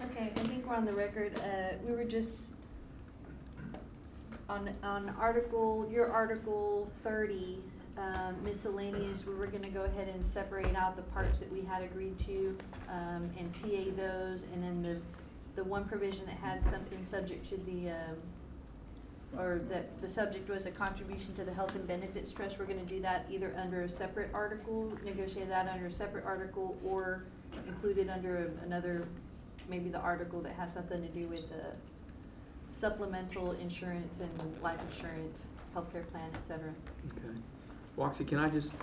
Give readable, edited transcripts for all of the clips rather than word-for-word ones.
Okay, I think we're on the record. We were just on your Article 30, miscellaneous, we were gonna go ahead and separate out the parts that we had agreed to, and TA those, and then the one provision that had something subject to the, or that the subject was a contribution to the Health and Benefits Trust, we're gonna do that either under a separate article, negotiate that under a separate article, or include it under another, maybe the article that has something to do with supplemental insurance and life insurance, healthcare plan, etc. Okay. Roxy, can I just,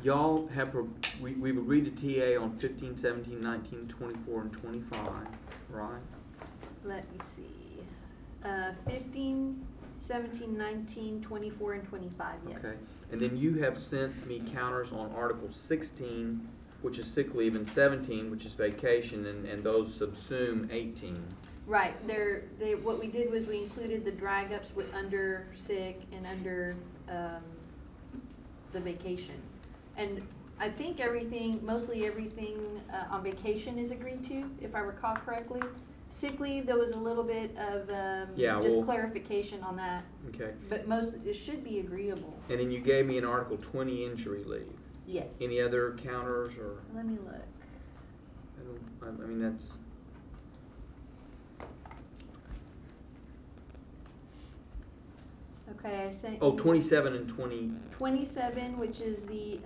y'all have, we've agreed to TA on 15, 17, 19, 24, and 25, right? Let me see. 15, 17, 19, 24, and 25, yes. Okay. And then you have sent me counters on Article 16, which is sick leave, and 17, which is vacation, and those subsume 18. Right. What we did was we included the drag ups with under sick and under the vacation. And I think mostly everything on vacation is agreed to, if I recall correctly. Sick leave, there was a little bit of clarification on that. Okay. But it should be agreeable. And then you gave me an Article 20 injury leave. Yes. Any other counters or? Let me look. I mean, that's. Okay, I sent Oh, you 27 and 20. 27, which is the,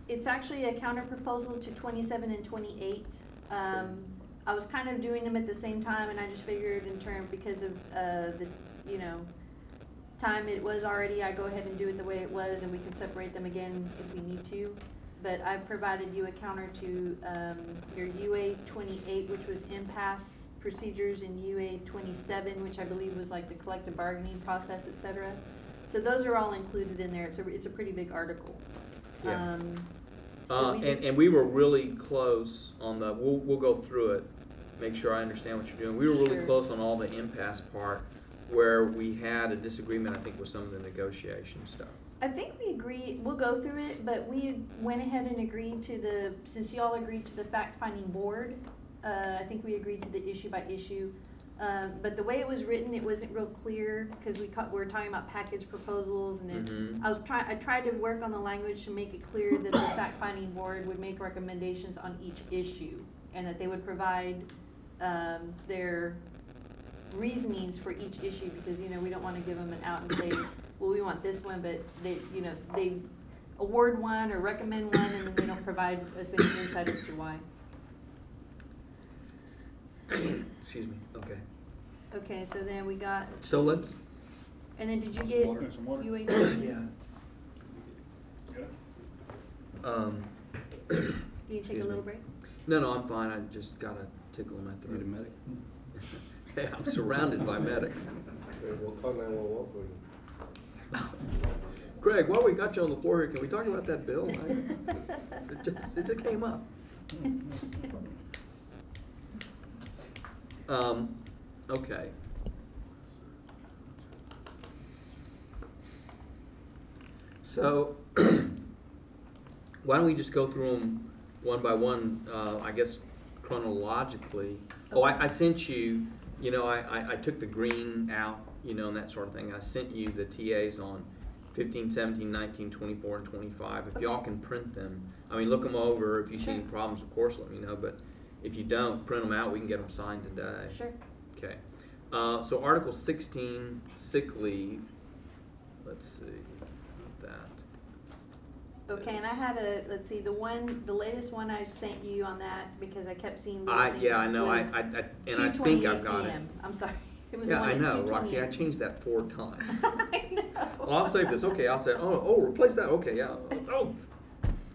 it's actually a counter proposal to 27 and 28. I was kind of doing them at the same time, and I just figured because of the time it was already, I go ahead and do it the way it was, and we can separate them again if we need to. But I've provided you a counter to your UA 28, which was impasse procedures, in UA 27, which I believe was like the collective bargaining process, etc. So those are all included in there. It's a pretty big article. Yeah. So we were really close on the. We'll go through it, make sure I understand what you're doing. We were really close on all the impasse part, where we had a disagreement, I think, with some of the negotiation stuff. I think we agree, we'll go through it, but we went ahead and agreed to since y'all agreed to the fact-finding board, I think we agreed to the issue by issue. But the way it was written, it wasn't real clear, because we were talking about package proposals, and I tried to work on the language to make it clear that the fact-finding board would make recommendations on each issue, and that they would provide their reasonings for each issue, because we don't want to give them an out and say, well, we want this one, but they award one or recommend one, and then they don't provide us any insight as to why. Excuse me. Okay. Okay, so then we got. So let's. And then did you get some water? UA? Yeah. Can you take a little break? No, I'm fine. I just got a tickle in my throat. Need a medic? Hey, I'm surrounded by medics. We'll call 911 for you. Greg, while we got you on the floor here, can we talk about that bill? It just came up. Okay. So, why don't we just go through them one by one, I guess chronologically. Oh, I sent you, I took the green out, and that sort of thing. I sent you the TAs on 15, 17, 19, 24, and 25. If y'all can print them, look them over. If you see any problems, of course, let me know. But if you don't, print them out. We can get them signed today. Sure. Okay. So Article 16, sick leave. Let's see. That. Okay, and I had let's see, the latest one I sent you on that, because I kept seeing little things. Yeah, I know. I think I've got it. I'm sorry. It was Yeah, the one I at know, 2:28. Roxy. I changed that 4 times. I know. Well, I'll save this. Okay, I'll say, replace that. Okay, yeah. Oh,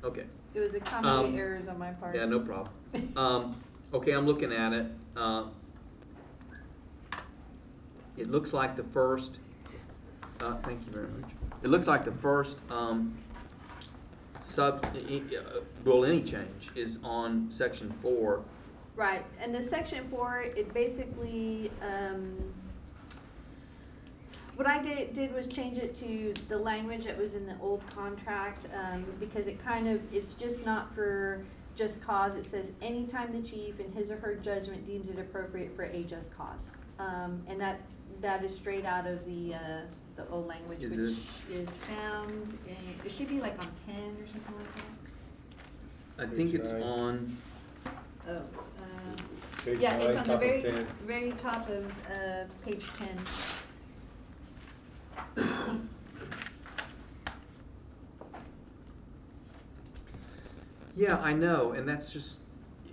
okay. It was a comedy errors on my part. Yeah, no problem. Okay, I'm looking at it. It looks like the first. Thank you very much. It looks like the first rule any change is on Section 4. Right, and the Section 4, it basically What I did was change it to the language that was in the old contract, because it's just not for just cause. It says anytime the chief in his or her judgment deems it appropriate for a just cause. And that is straight out of the old language, Is which it? is found in, it should be like on 10 or something like that. I think it's Page 9. on, Oh, Page yeah, it's 9, on the top of very, 10. very top of, page 10. yeah, I know, and that's just,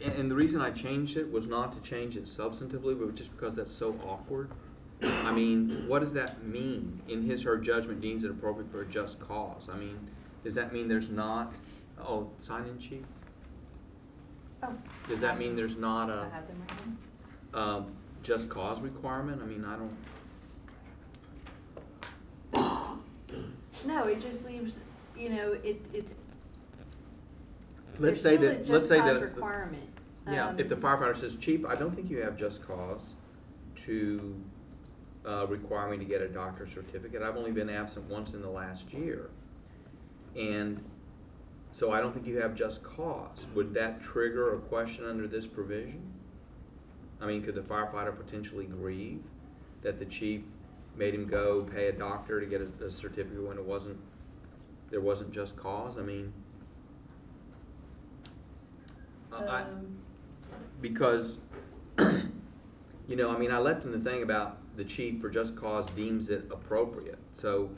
and the reason I changed it was not to change it substantively, but just because that's so awkward. I mean, what does that mean? In his or her judgment deems it appropriate for a just cause. I mean, does that mean there's not, sign-in sheet? Oh. Does that mean there's not I have them right here. just cause requirement? I mean, I don't. No, it just leaves, it's. Let's say that. Let's say There's still a that. just cause requirement. Yeah, if the firefighter says, Chief, I don't think you have just cause to require me to get a doctor's certificate. I've only been absent once in the last year. And so I don't think you have just cause. Would that trigger a question under this provision? I mean, could the firefighter potentially grieve that the chief made him go pay a doctor to get a certificate when there wasn't just cause? I mean, because, I mean, I left in the thing about the chief for just cause deems it appropriate. So,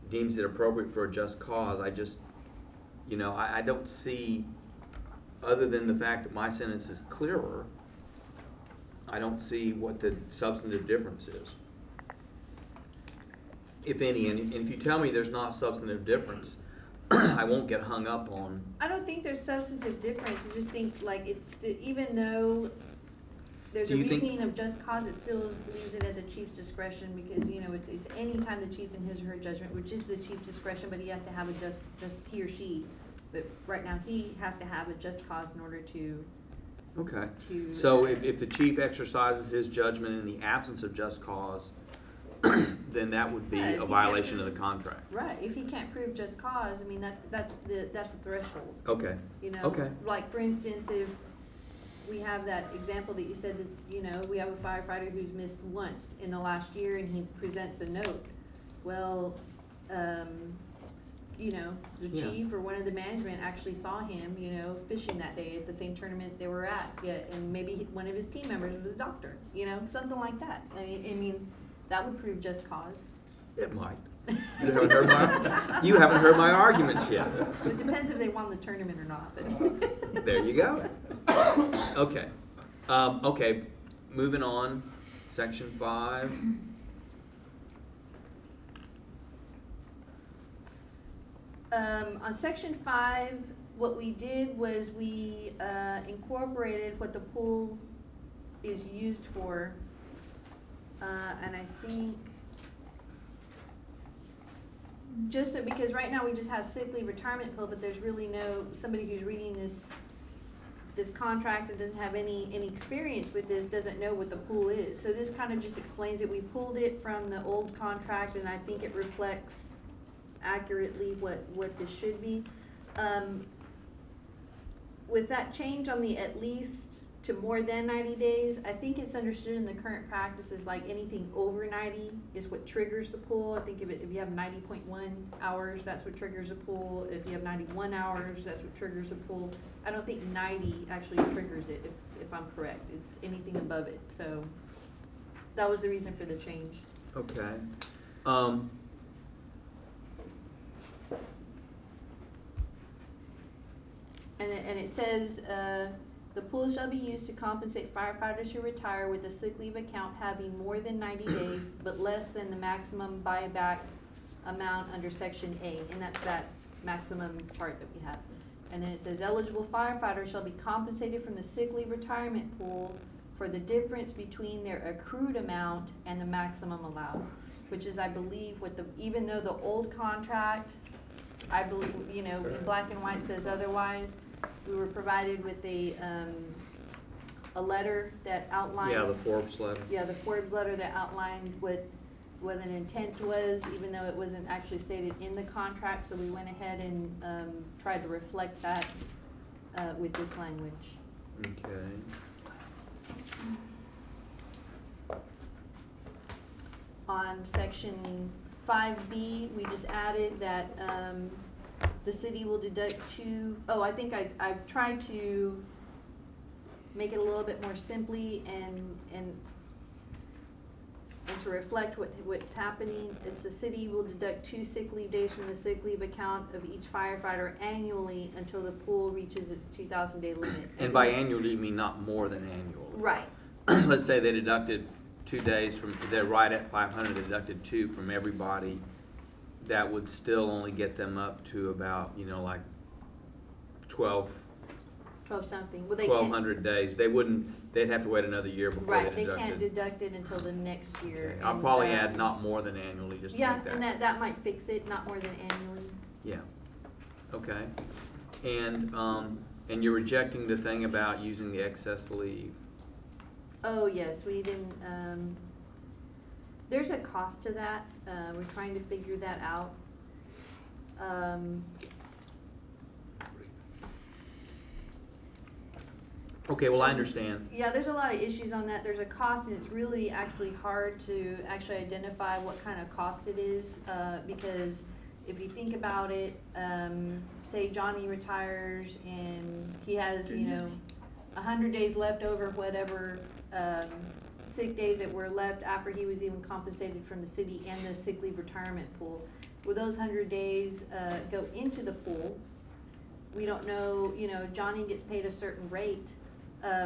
deems it appropriate for a just cause. I just, I don't see, other than the fact that my sentence is clearer, I don't see what the substantive difference is, if any. And if you tell me there's not substantive difference, I won't get hung up on. I don't think there's substantive difference. I just think even though there's a reasoning of just cause, it still leaves it at the chief's discretion, because, it's any time the chief in his or her judgment, which is the chief's discretion, but he has to have a just he or she. But right now, he has to have a just cause in order to. Okay. So if the chief exercises his judgment in the absence of just cause, then that would be a violation of the contract. Right. If he can't prove just cause, I mean, that's the threshold. Okay. Okay. Like, for instance, if we have that example that you said that, we have a firefighter who's missed once in the last year and he presents a note. Well, the chief or one of the management actually saw him, fishing that day at the same tournament they were at. Yeah, and maybe one of his team members was a doctor, something like that. I mean, that would prove just cause. It might. You haven't heard my arguments yet. It depends if they won the tournament or not. But there you go. Okay. Okay. Moving on. Section 5. On section 5, what we did was we incorporated what the pool is used for, and I think because right now we just have sick leave, retirement pool, but there's really somebody who's reading this contract and doesn't have any experience with this doesn't know what the pool is. So this kind of just explains it. We pulled it from the old contract, and I think it reflects accurately what this should be. With that change on the at least to more than 90 days, I think it's understood in the current practices like anything over 90 is what triggers the pool. I think if you have 90.1 hours, that's what triggers a pool. If you have 91 hours, that's what triggers a pool. I don't think 90 actually triggers it, if I'm correct. It's anything above it. So that was the reason for the change. Okay. And it says, the pool shall be used to compensate firefighters who retire with a sick leave account having more than 90 days, but less than the maximum buyback amount under section A, and that's that maximum chart that we have. And then it says, eligible firefighters shall be compensated from the sick leave retirement pool for the difference between their accrued amount and the maximum allowed, which is, I believe, even though the old contract, I believe, in black and white says otherwise, we were provided with a letter that outlined. Yeah, the Forbes letter. Yeah, the Forbes letter that outlined what an intent was, even though it wasn't actually stated in the contract, so we went ahead and, tried to reflect that, with this language. Okay. On section 5B, we just added that, the city will deduct I think I've tried to make it a little bit more simply and to reflect what's happening. It's the city will deduct 2 sick leave days from the sick leave account of each firefighter annually until the pool reaches its 2,000 day limit. And by annual, you mean not more than annual? Right. Let's say they deducted 2 days from, they're right at 500, they deducted 2 from everybody. That would still only get them up to about, like 12 something. Well, they can't. 1,200 days. They'd have to wait another year before Right, they they deducted. can't deduct it until the next year. Okay. I'll and, probably add not more than annually, just to Yeah, make that. and that might fix it, not more than annually. Yeah, okay. And you're rejecting the thing about using the excess leave. Oh, yes, we didn't, there's a cost to that, we're trying to figure that out. Okay, well, I understand. Yeah, there's a lot of issues on that, there's a cost, and it's really actually hard to actually identify what kind of cost it is, because if you think about it, say Johnny retires and he has, 100 days left over, whatever, sick days that were left after he was even compensated from the city and the sick leave retirement pool. Will those 100 days, go into the pool? We don't know, Johnny gets paid a certain rate.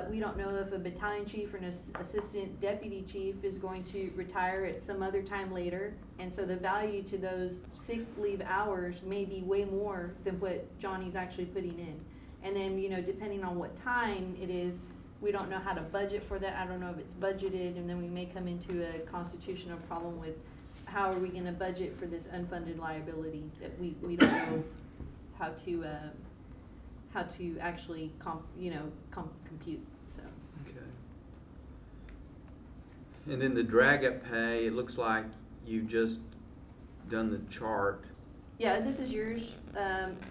We don't know if a battalion chief or an assistant deputy chief is going to retire at some other time later. And so the value to those sick leave hours may be way more than what Johnny's actually putting in. And then, depending on what time it is, we don't know how to budget for that. I don't know if it's budgeted, and then we may come into a constitutional problem with how are we gonna budget for this unfunded liability that we don't know how to actually compute, so. Okay. And then the drag-up pay, it looks like you just done the chart. Yeah, this is yours.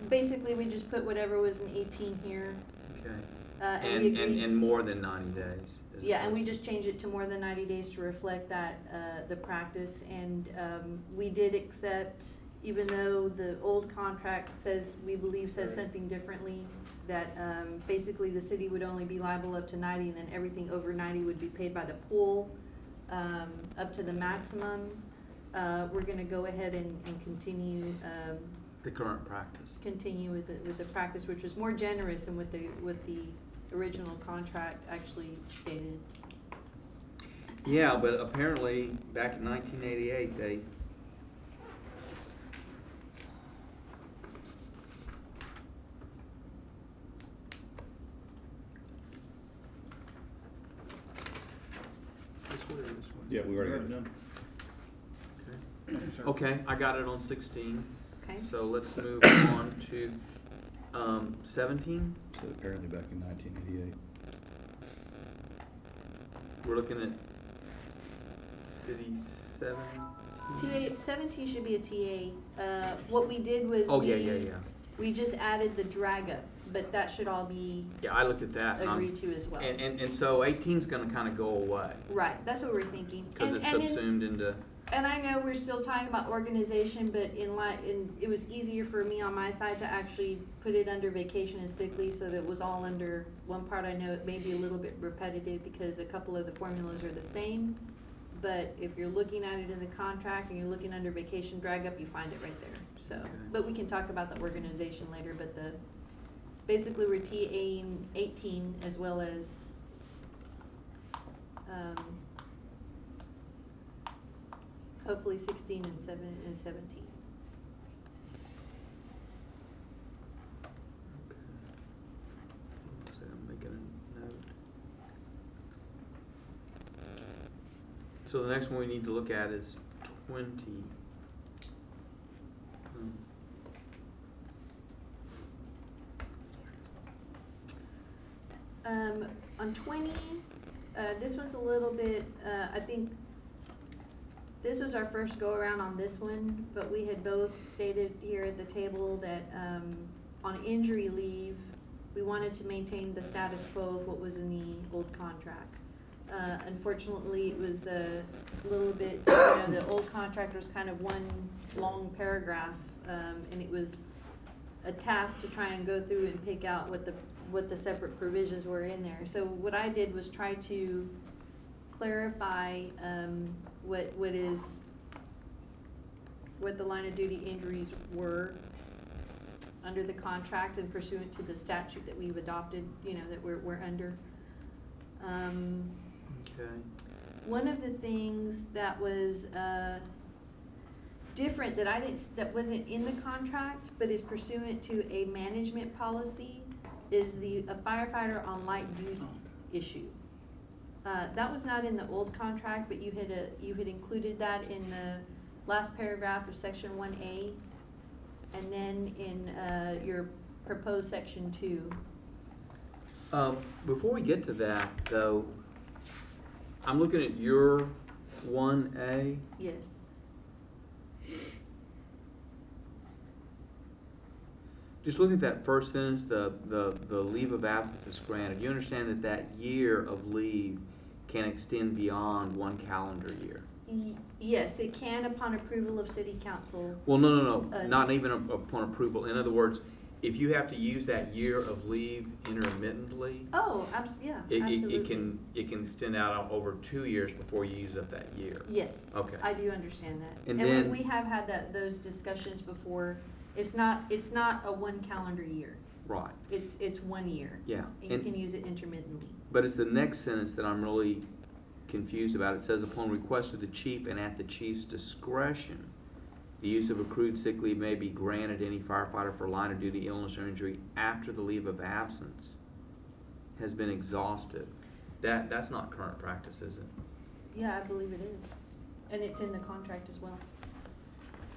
Basically, we just put whatever was in 18 here. Okay. And we agreed. And more than 90 days. Yeah, and we just changed it to more than 90 days to reflect that, the practice. And we did accept, even though the old contract says something differently, that basically the city would only be liable up to 90, and then everything over 90 would be paid by the pool up to the maximum. We're gonna go ahead and continue. The current practice. Continue with the practice, which was more generous than what the original contract actually stated. Yeah, but apparently back in 1988, they this one or this one? Yeah, we already got it. done. Okay, I got it on 16. Okay. So let's move on to 17. So apparently back in 1988. We're looking at city 17. TA 17 should be a TA. What we did was Oh, yeah. we just added the drag up, but that should all be Yeah, I looked at that. and I'm- agreed to as well. And so 18's gonna kinda go away. Right, that's what we're thinking. Cause it's subsumed into, And I know we're still talking about organization, but it was easier for me on my side to actually put it under vacation and sick leave, so that it was all under one part. I know it may be a little bit repetitive because a couple of the formulas are the same, but if you're looking at it in the contract and you're looking under vacation drag up, you find it right there, so. Okay. But we can talk about the organization later, but basically we're TAing 18 as well as, hopefully 16 and 17. so I'm making a note. So the next one we need to look at is 20. On 20, this one's a little bit, I think, this was our first go around on this one, but we had both stated here at the table that, on injury leave, we wanted to maintain the status quo of what was in the old contract. Unfortunately, it was a little bit, the old contract was kind of one long paragraph, and it was a task to try and go through and pick out what the separate provisions were in there. So what I did was try to clarify, what the line of duty injuries were under the contract and pursuant to the statute that we've adopted, that we're under. Okay. One of the things that was different that wasn't in the contract, but is pursuant to a management policy, is a firefighter on light duty issue. That was not in the old contract, but you had included that in the last paragraph of section 1A, and then in your proposed section 2. Before we get to that, though, I'm looking at your 1A. Yes. Just looking at that first sentence, the leave of absence is granted. You understand that year of leave can extend beyond 1 calendar year? Yes, it can upon approval of city council. Well, no, not even upon approval. In other words, if you have to use that year of leave intermittently, Oh, yeah, absolutely. it can extend out over 2 years before you use up that year. Yes. Okay. I do understand that. And And then- we have had those discussions before. It's not a 1 calendar year. Right. It's 1 year. Yeah. And you can use it intermittently. But it's the next sentence that I'm really confused about. It says, upon request of the chief and at the chief's discretion, the use of accrued sick leave may be granted any firefighter for line of duty illness or injury after the leave of absence has been exhausted. That's not current practice, is it? Yeah, I believe it is. And it's in the contract as well.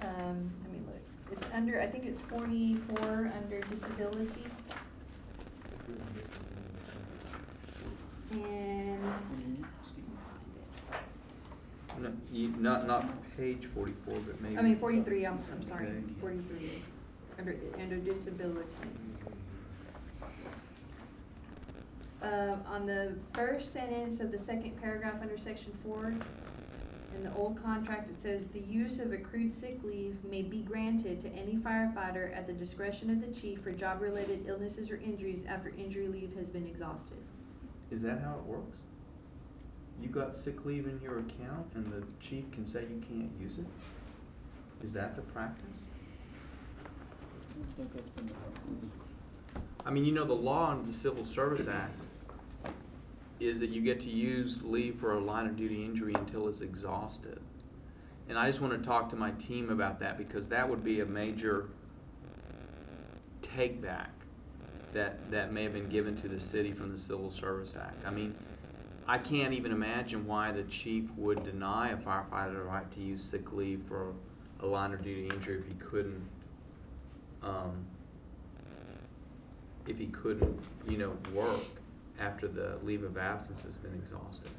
Let me look. It's I think it's 44 under disability. And No, not page 44, but maybe. I mean 43. I'm sorry. Okay. 43 under disability. On the first sentence of the second paragraph under section 4, in the old contract, it says the use of accrued sick leave may be granted to any firefighter at the discretion of the chief for job-related illnesses or injuries after injury leave has been exhausted. Is that how it works? You got sick leave in your account and the chief can say you can't use it? Is that the practice? I mean, the law under the Civil Service Act is that you get to use leave for a line of duty injury until it's exhausted. And I just want to talk to my team about that, because that would be a major take back that may have been given to the city from the Civil Service Act. I mean, I can't even imagine why the chief would deny a firefighter the right to use sick leave for a line of duty injury if he couldn't, work after the leave of absence has been exhausted.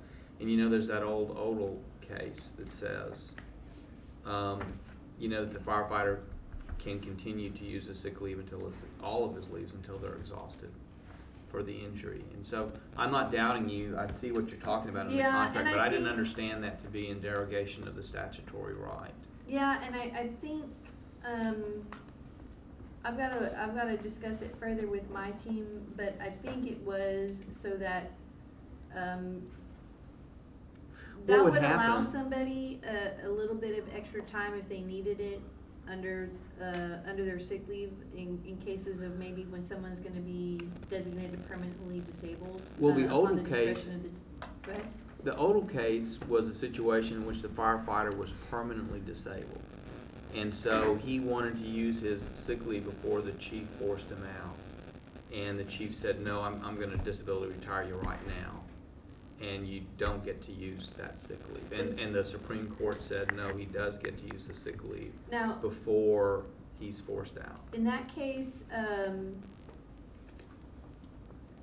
And there's that old Odell case that says, that the firefighter can continue to use the sick leave until all of his leaves until they're exhausted for the injury. And so I'm not doubting you. I see what you're talking about in the contract, but I didn't understand that to be in derogation of the statutory right. Yeah, and I think I've got to discuss it further with my team, but I think it was so that that would allow somebody a little bit of extra time if they needed it under their sick leave in cases of maybe when someone's going to be designated permanently disabled. Well, the upon Odell case. Go ahead. The Odell case was a situation in which the firefighter was permanently disabled. And so he wanted to use his sick leave before the chief forced him out. And the chief said, no, I'm going to disability retire you right now. And you don't get to use that sick leave. And the Supreme Court said, no, he does get to use the sick leave Now, before he's forced out. in that case,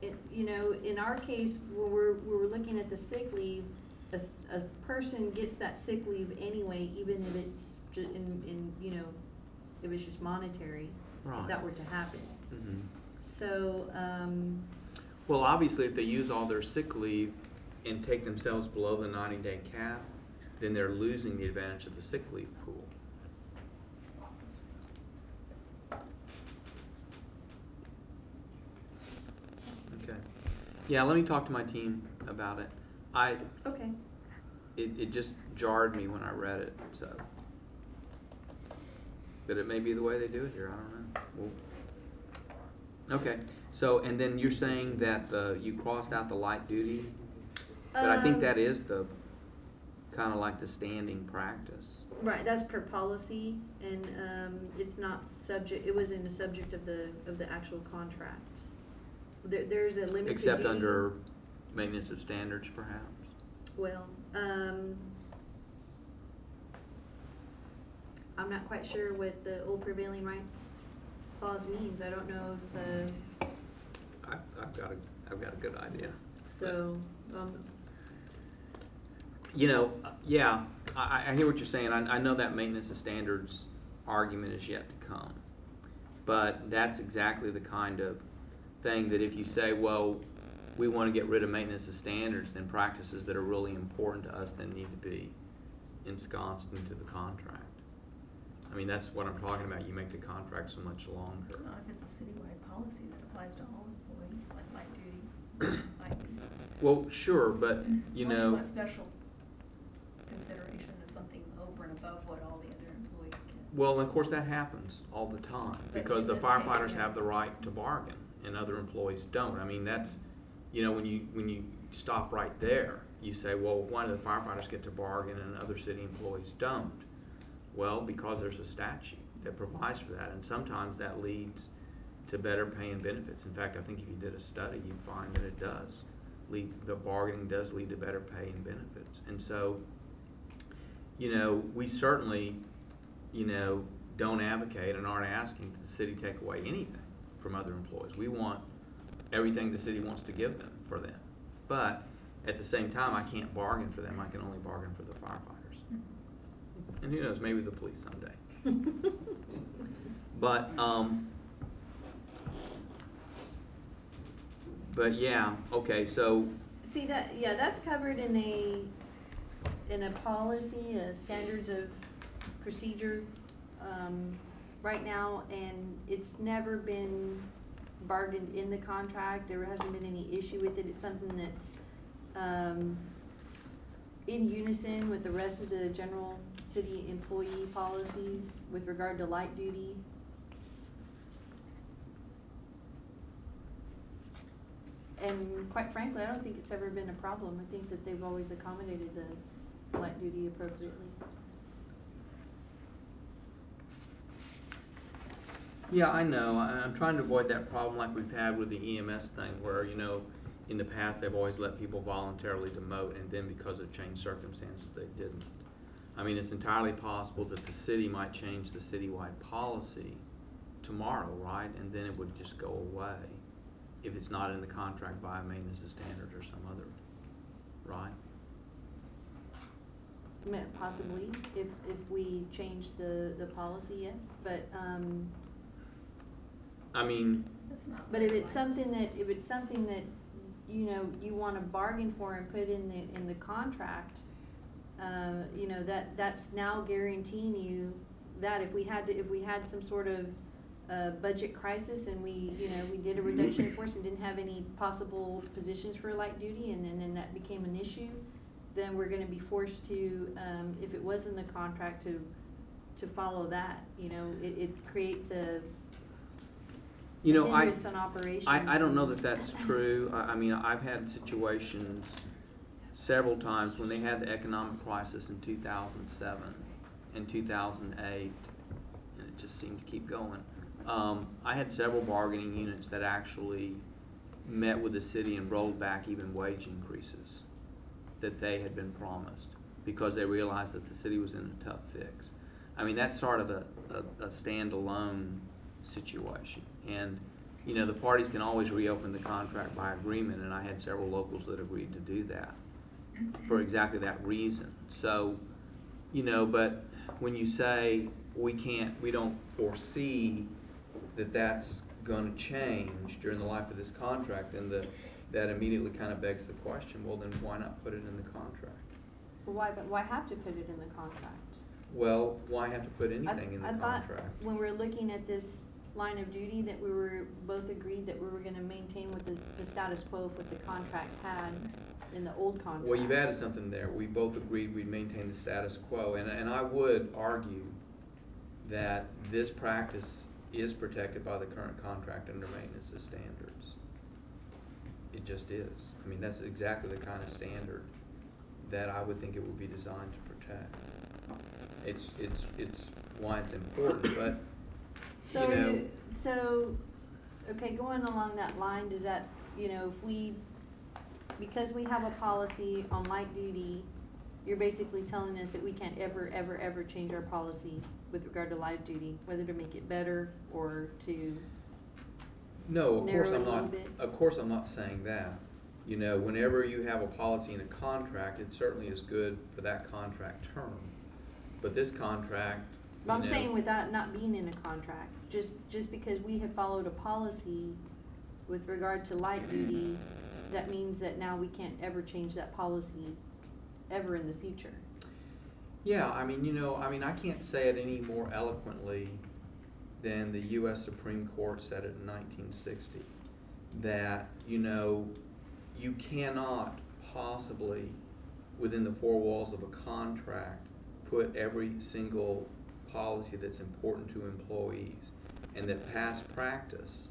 you know, in our case, when we're looking at the sick leave, a person gets that sick leave anyway, even if it's you know, if it's just monetary, Right. if that were to happen. Mhm. So, Well, obviously, if they use all their sick leave and take themselves below the 90-day cap, then they're losing the advantage of the sick leave pool. Okay. Yeah, let me talk to my team about it. okay. It just jarred me when I read it, so. But it may be the way they do it here, I don't know. Okay, so, and then you're saying that you crossed out the light duty? But I think that is the, kinda like the standing practice. Right, that's per policy, and, it's not subject, it wasn't a subject of the actual contract. There's a limited Except duty. under maintenance of standards, perhaps? Well, I'm not quite sure what the old prevailing rights clause means. I don't know if I've got a good idea. so, You know, yeah, I hear what you're saying. I know that maintenance of standards argument is yet to come. But that's exactly the kind of thing that if you say, well, we want to get rid of maintenance of standards, then practices that are really important to us then need to be ensconced into the contract. I mean, that's what I'm talking about. You make the contract so much longer. Well, if it's a citywide policy that applies to all employees, like light duty, might be. Well, sure, but you Unless know. want special consideration of something over and above what all the other employees get. Well, of course, that happens all the time, But because in the this case, firefighters yeah. have the right to bargain, and other employees don't. I mean, that's, you know, when you stop right there, you say, well, why do the firefighters get to bargain and other city employees don't? Well, because there's a statute that provides for that, and sometimes that leads to better pay and benefits. In fact, I think if you did a study, you'd find that it does. The bargaining does lead to better pay and benefits. And so, you know, we certainly, you know, don't advocate and aren't asking that the city take away anything from other employees. We want everything the city wants to give them for them. But at the same time, I can't bargain for them. I can only bargain for the firefighters. And who knows, maybe the police someday. But yeah, okay, so, see that, yeah, that's covered in a policy, standards of procedure, right now, and it's never been bargained in the contract. There hasn't been any issue with it. It's something that's, in unison with the rest of the general city employee policies with regard to light duty. And quite frankly, I don't think it's ever been a problem. I think that they've always accommodated the light duty appropriately. yeah, I know. I'm trying to avoid that problem like we've had with the EMS thing where, you know, in the past, they've always let people voluntarily demote, and then because of changed circumstances, they didn't. I mean, it's entirely possible that the city might change the citywide policy tomorrow, right? And then it would just go away if it's not in the contract by a maintenance of standards or some other, right? Possibly, if we change the policy, yes, but, I mean, That's not. but if it's something that, you know, you wanna bargain for and put in the contract, you know, that's now guaranteeing you that if we had some sort of budget crisis and we did a reduction in force and didn't have any possible positions for light duty, and then that became an issue, then we're gonna be forced to, if it was in the contract, to follow that. You know, it creates a you know, hindrance on operations. I don't know that that's true. I mean, I've had situations several times when they had the economic crisis in 2007 and 2008, and it just seemed to keep going. I had several bargaining units that actually met with the city and rolled back even wage increases that they had been promised because they realized that the city was in a tough fix. I mean, that's sort of a standalone situation. And you know, the parties can always reopen the contract by agreement, and I had several locals that agreed to do that for exactly that reason. So, you know, but when you say we don't foresee that that's gonna change during the life of this contract, then that immediately kind of begs the question, well, then why not put it in the contract? Well, why have to put it in the contract? Well, why have to put anything in the I thought contract? when we were looking at this line of duty that we were both agreed that we were gonna maintain with the status quo of what the contract had in the old contract. Well, you've added something there. We both agreed we'd maintain the status quo, and I would argue that this practice is protected by the current contract under maintenance of standards. It just is. I mean, that's exactly the kind of standard that I would think it would be designed to protect. It's why it's important, but, So, you know. Okay, going along that line, does that, you know, because we have a policy on light duty, you're basically telling us that we can't ever change our policy with regard to light duty, whether to make it better or to No, of narrow course it I'm a little not, bit? of course I'm not saying that. You know, whenever you have a policy in a contract, it certainly is good for that contract term. But this contract, But I'm you know, saying without not being in a contract, just because we have followed a policy with regard to light duty, that means that now we can't ever change that policy ever in the future. yeah, I mean, you know, I can't say it any more eloquently than the US Supreme Court said it in 1960. That, you know, you cannot possibly, within the four walls of a contract, put every single policy that's important to employees, and that past practice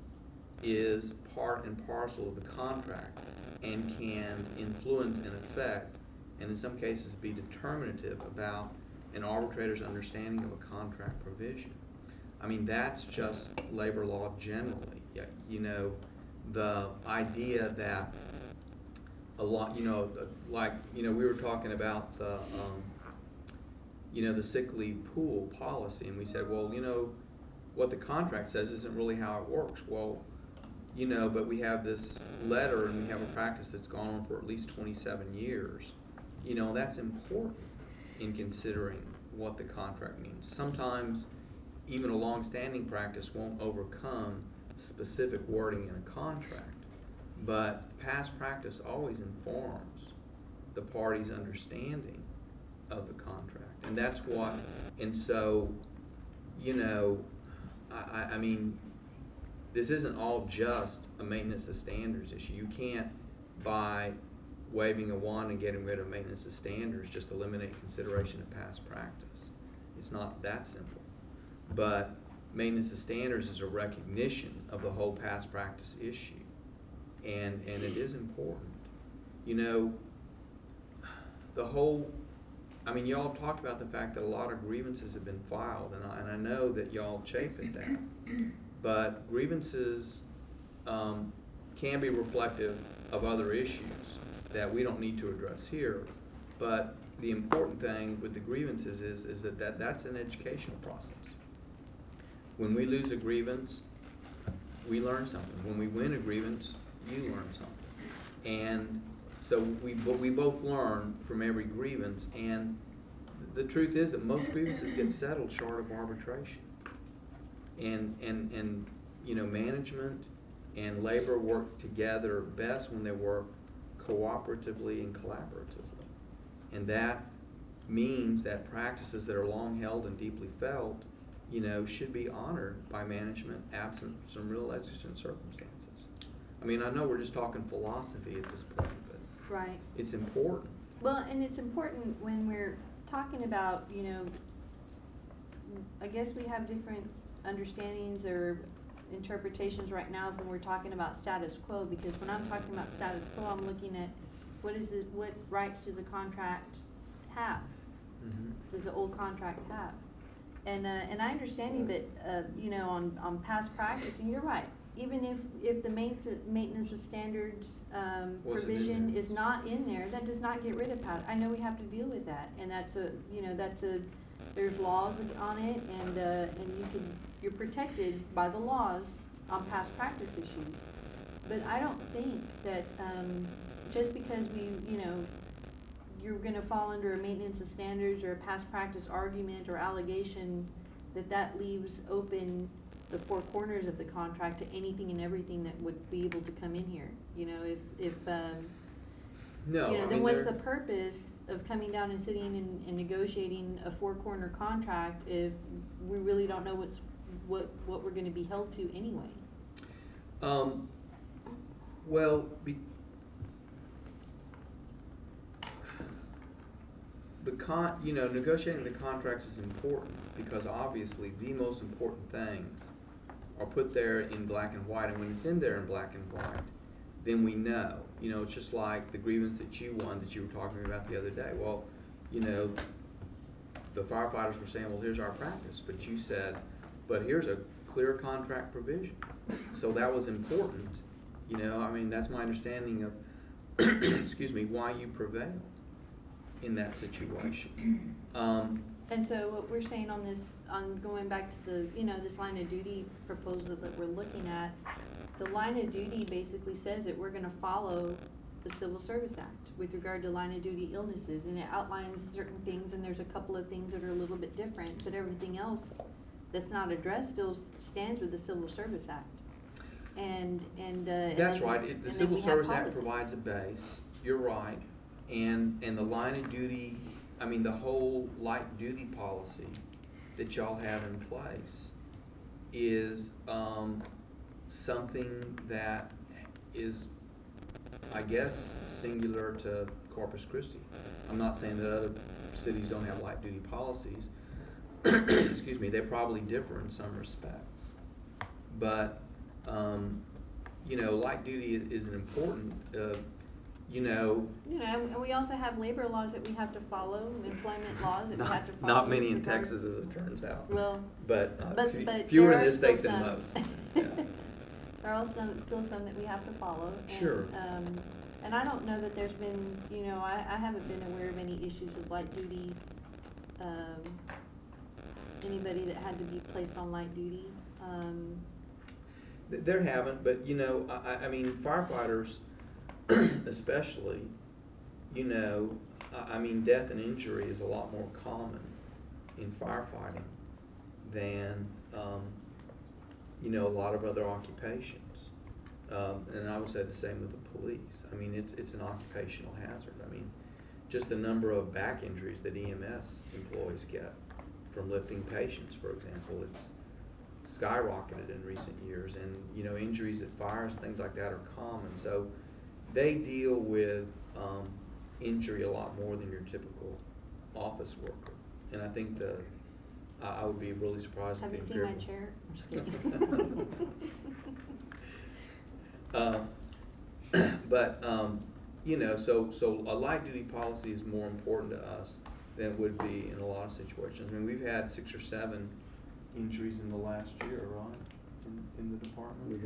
is part and parcel of the contract and can influence and affect, and in some cases be determinative about an arbitrator's understanding of a contract provision. I mean, that's just labor law generally. Yeah, you know, the idea that a lot, you know, like, you know, we were talking about the, you know, the sick leave pool policy, and we said, well, you know, what the contract says isn't really how it works. Well, you know, but we have this letter and we have a practice that's gone on for at least 27 years. You know, that's important in considering what the contract means. Sometimes even a long-standing practice won't overcome specific wording in a contract, but past practice always informs the party's understanding of the contract. And that's what, and so, you know, I mean, this isn't all just a maintenance of standards issue. You can't, by waving a wand and getting rid of maintenance of standards, just eliminate consideration of past practice. It's not that simple. But maintenance of standards is a recognition of the whole past practice issue. And it is important. You know, the whole, I mean, y'all talked about the fact that a lot of grievances have been filed, and I know that y'all chafe at that. But grievances can be reflective of other issues that we don't need to address here. But the important thing with the grievances is that's an educational process. When we lose a grievance, we learn something. When we win a grievance, you learn something. And so we both learn from every grievance, and the truth is that most grievances get settled short of arbitration. And you know, management and labor work together best when they work cooperatively and collaboratively. And that means that practices that are long held and deeply felt, you know, should be honored by management absent some real exigent circumstances. I mean, I know we're just talking philosophy at this point, but Right. it's important. Well, and it's important when we're talking about, you know, I guess we have different understandings or interpretations right now when we're talking about status quo, because when I'm talking about status quo, I'm looking at what rights does the contract have? Mm-hmm. Does the old contract have? And I understand you, but, you know, on past practice, and you're right, even if the maintenance of standards, Wasn't in provision there. is not in there, that does not get rid of past. I know we have to deal with that, and there's laws on it, and you're protected by the laws on past practice issues. But I don't think that, just because you're gonna fall under a maintenance of standards or a past practice argument or allegation, that leaves open the four corners of the contract to anything and everything that would be able to come in here. No, I then mean, what's the purpose of coming down and sitting and negotiating a four-corner contract if we really don't know what we're gonna be held to anyway? Well, negotiating the contracts is important because obviously the most important things are put there in black and white, and when it's in there in black and white, then we know. It's just like the grievance that you won that you were talking about the other day. Well, the firefighters were saying, well, here's our practice, but you said, but here's a clear contract provision. So that was important. That's my understanding of, excuse me, why you prevailed in that situation. And so what we're saying on this, on going back to the, this line of duty proposal that we're looking at, the line of duty basically says that we're gonna follow the Civil Service Act with regard to line of duty illnesses, and it outlines certain things, and there's a couple of things that are a little bit different, but everything else that's not addressed still stands with the Civil Service Act. That's right. The Civil Service Act provides a base. You're right. And the line of duty, the whole light duty policy that y'all have in place is something that is, I guess, singular to Corpus Christi. I'm not saying that other cities don't have light duty policies. Excuse me, they probably differ in some respects. But light duty is an important, and we also have labor laws that we have to follow, and employment laws that we have to follow. Not many in Texas, as it turns out. Well, but there fewer in are this still state than some. most. Yeah. There are still some that we have to follow. Sure. And I don't know that there's been, I haven't been aware of any issues with light duty, anybody that had to be placed on light duty. There haven't, but firefighters, especially, death and injury is a lot more common in firefighting than, a lot of other occupations. And I would say the same with the police. It's an occupational hazard. Just the number of back injuries that EMS employees get from lifting patients, for example, it's skyrocketed in recent years, and injuries at fires, things like that are common. So they deal with injury a lot more than your typical office worker. And I think I would be really surprised Have if you the seen my empirical- chair? I'm just kidding. So a light duty policy is more important to us than it would be in a lot of situations. We've had 6 or 7 injuries in the last year, right, in the department. We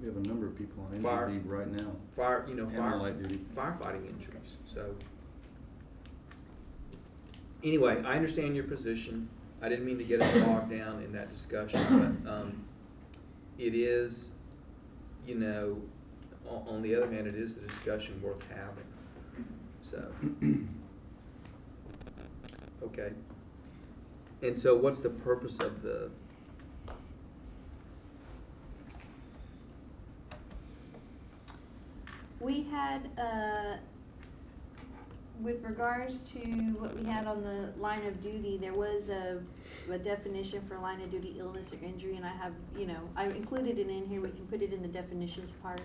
have a number of people on Fire- injury leave right now. Fire, light duty. firefighting injuries. So anyway, I understand your position. I didn't mean to get us bogged down in that discussion, but it is, on the other hand, it is a discussion worth having. So, okay. And so what's the purpose of the, We had, with regards to what we had on the line of duty, there was a definition for line of duty illness or injury, and I have, I included it in here. We can put it in the definitions part.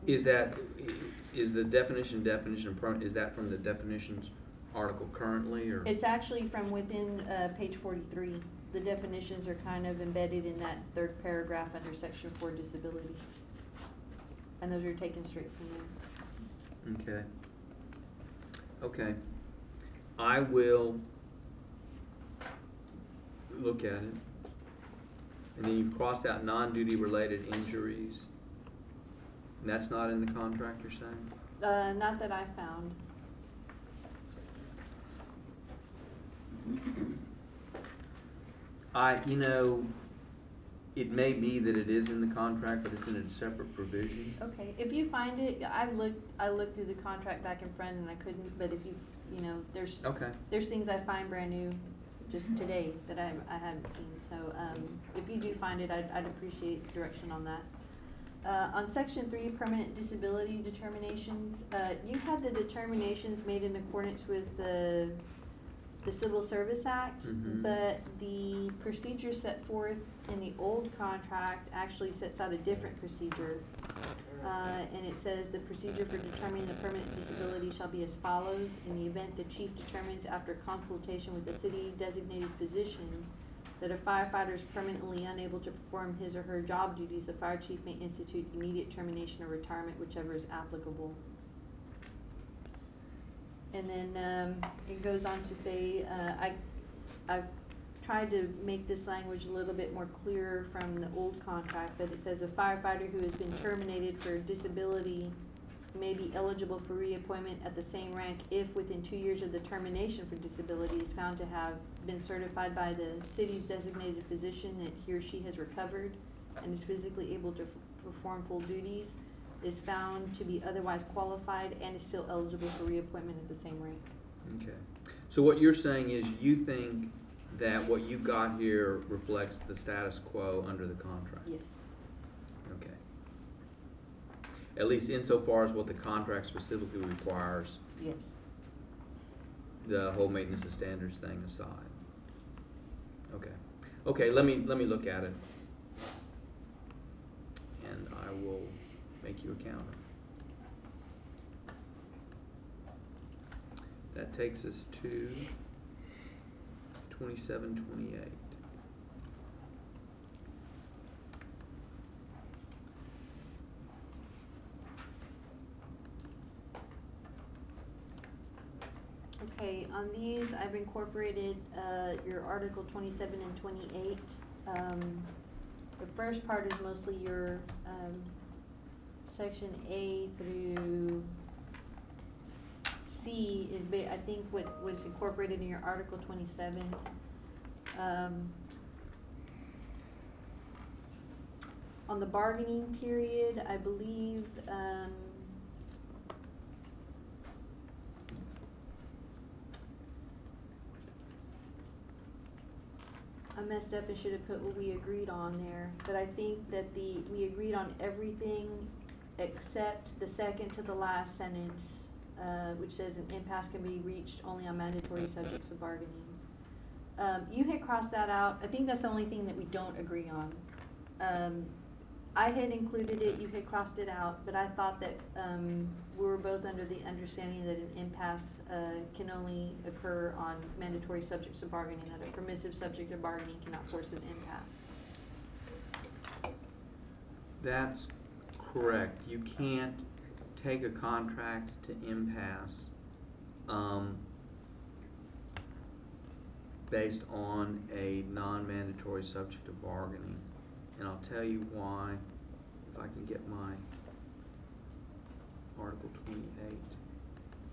is the definition is that from the definitions article currently, or? It's actually from within page 43. The definitions are kind of embedded in that third paragraph under section 4 disability. And those are taken straight from there. Okay. Okay. I will look at it. And then you've crossed out non-duty related injuries. And that's not in the contract, you're saying? Not that I found. it may be that it is in the contract, but it's in a separate provision. Okay, if you find it, I looked through the contract back in front and I couldn't, but if you know, Okay. there's things I find brand new just today that I hadn't seen, so, if you do find it, I'd appreciate direction on that. On section 3, permanent disability determinations, you had the determinations made in accordance with the Civil Service Act, Mhm. but the procedure set forth in the old contract actually sets out a different procedure. And it says the procedure for determining the permanent disability shall be as follows. In the event the chief determines after consultation with the city designated physician that a firefighter is permanently unable to perform his or her job duties, the fire chief may institute immediate termination or retirement, whichever is applicable. And then it goes on to say, I've tried to make this language a little bit more clear from the old contract, but it says a firefighter who has been terminated for disability may be eligible for reappointment at the same rank if within 2 years of the termination for disability is found to have been certified by the city's designated physician that he or she has recovered and is physically able to perform full duties, is found to be otherwise qualified, and is still eligible for reappointment at the same rank. Okay. So what you're saying is you think that what you got here reflects the status quo under the contract? Yes. Okay. At least insofar as what the contract specifically requires, Yes. the whole maintenance of standards thing aside. Okay. Okay, let me look at it. And I will make you a counter. That takes us to 2728. Okay, on these, I've incorporated, your Article 27 and 28. The first part is mostly your, Section A through C is I think what is incorporated in your Article 27. On the bargaining period, I believe, I messed up and should have put what we agreed on there, but I think that we agreed on everything except the second to the last sentence, which says an impasse can be reached only on mandatory subjects of bargaining. You had crossed that out. I think that's the only thing that we don't agree on. I had included it, you had crossed it out, but I thought that, we were both under the understanding that an impasse, can only occur on mandatory subjects of bargaining, that a permissive subject of bargaining cannot force an impasse. That's correct. You can't take a contract to impasse, based on a non-mandatory subject of bargaining. And I'll tell you why, if I can get my Article 28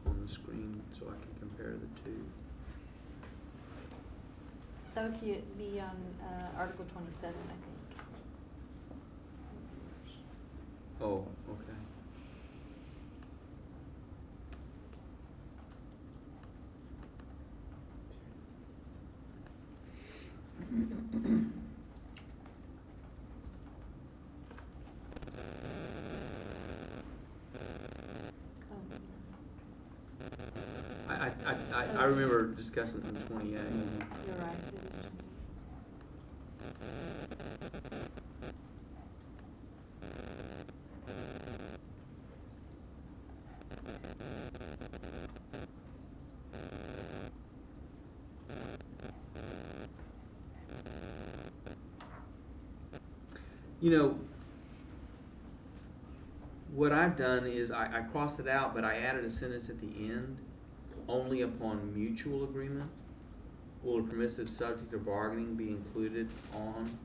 on the screen so I can compare the two. That would be on, Article 27, I think. Oh, okay. I remember discussing it in 28. You're right. You know, what I've done is I crossed it out, but I added a sentence at the end. Only upon mutual agreement will a permissive subject of bargaining be included on